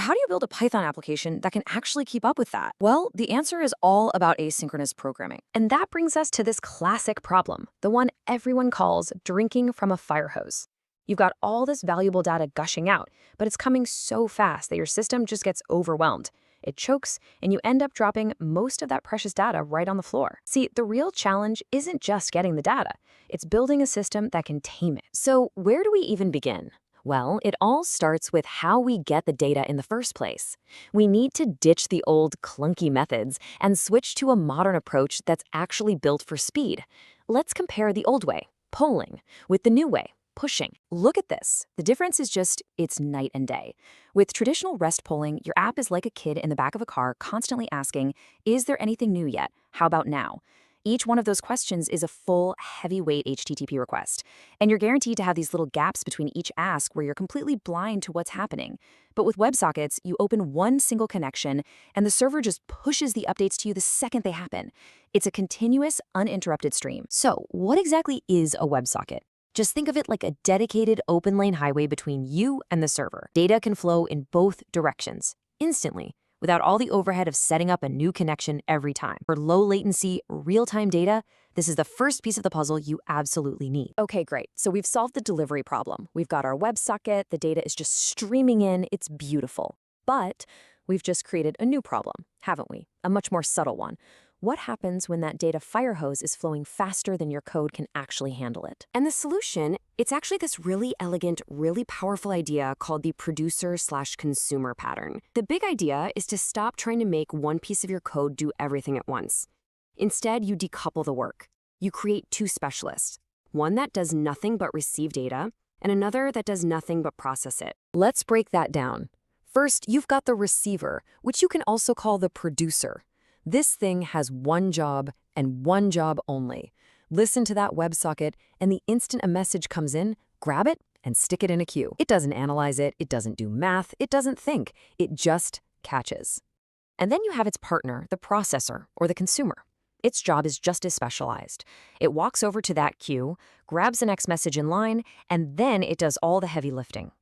how do you build a Python application that can actually keep up with that? Well, the answer is all about asynchronous programming. And that brings us to this classic problem, the one everyone calls drinking from a fire hose. You've got all this valuable data gushing out, but it's coming so fast that your system just gets overwhelmed. It chokes, and you end up dropping most of that precious data right on the floor. See, the real challenge isn't just getting the data. It's building a system that can tame it. So where do we even begin? Well, it all starts with how we get the data in the first place. We need to ditch the old clunky methods and switch to a modern approach that's actually built for speed. Let's compare the old way, polling, with the new way, pushing. Look at this. The difference is it's night and day. With traditional REST polling, your app is like a kid in the back of a car constantly asking, is there anything new yet? How about now? Each one of those questions is a full, heavyweight HTTP request. And you're guaranteed to have these little gaps between each ask where you're completely blind to what's happening. But with WebSockets, you open one single connection, and the server just pushes the updates to you the second they happen. It's a continuous, uninterrupted stream. So, what exactly is a WebSocket? Just think of it like a dedicated open lane highway between you and the server. Data can flow in both directions, instantly, without all the overhead of setting up a new connection every time. For low latency, real-time data, this is the first piece of the puzzle you absolutely need. Okay, great. So we've solved the delivery problem. We've got our WebSocket, the data is just streaming in, it's beautiful. But we've just created a new problem, haven't we? A much more subtle one. What happens when that data fire hose is flowing faster than your code can actually handle it? And the solution, it's actually this really elegant, really powerful idea called the producer/consumer pattern. The big idea is to stop trying to make one piece of your code do everything at once. Instead, you decouple the work. You create two specialists, one that does nothing but receive data, and another that does nothing but process it. Let's break that down. First, you've got the receiver, which you can also call the producer. This thing has one job and one job only. Listen to that WebSocket, and the instant a message comes in, grab it and stick it in a queue. It doesn't analyze it, it doesn't do math, it doesn't think, it just catches. And then you have its partner, the processor or the consumer. Its job is just as specialized. It walks over to that queue, grabs the next message in line, and then it does all the heavy lifting.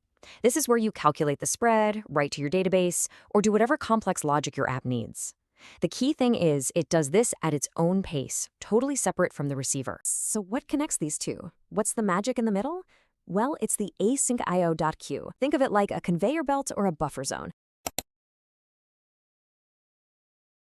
This is where you calculate the spread, write to your database, or do whatever complex logic your app needs. The key thing is it does this at its own pace, totally separate from the receiver. So what connects these two? What's the magic in the middle? Well, it's the asyncio.Queue. Think of it like a conveyor belt or a buffer zone.